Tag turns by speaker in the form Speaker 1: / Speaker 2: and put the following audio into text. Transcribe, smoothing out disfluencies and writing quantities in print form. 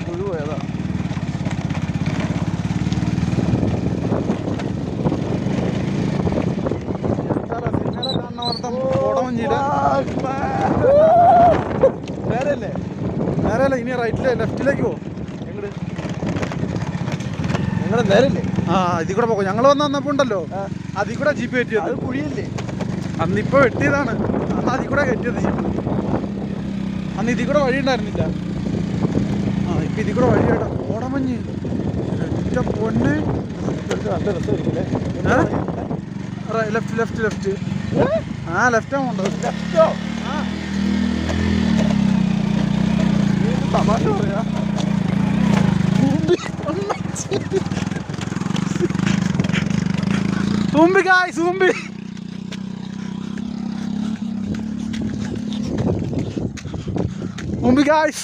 Speaker 1: പുഴു പോയതാ. നേരല്ലേ? നേരല്ലേ? ഇനി റൈറ്റിലെ ലെഫ്റ്റിലേക്ക് പോകും. ഞങ്ങള് നേരല്ലേ? ആ, ഇതിൽ കൂടെ പോകും. ഞങ്ങൾ വന്നപ്പോ ഉണ്ടല്ലോ, അതിൽ കൂടെ ജീപ്പ് കയറ്റിയത്. അത് കുഴിയല്ലേ? അന്നിപ്പോ വെട്ടിയതാണ്. അന്ന് അതിൽ കൂടെ കയറ്റിയത് ജീപ്പ്. അന്ന് ഇതിൽ കൂടെ വഴി ഉണ്ടായിരുന്നില്ല. ആ, ഇപ്പൊ ഇതിൽ കൂടെ വഴിയായിട്ട് കോടമഞ്ഞ് പൊന്നെ. നല്ല രസമായിരിക്കും. Left left left. ആ, ലെഫ്റ്റാ പോണ്ടത്. ലെഫ്റ്റോ? ആ, തമാശ പറയാ. Zumbi guys, Zumbi. Zumbi guys.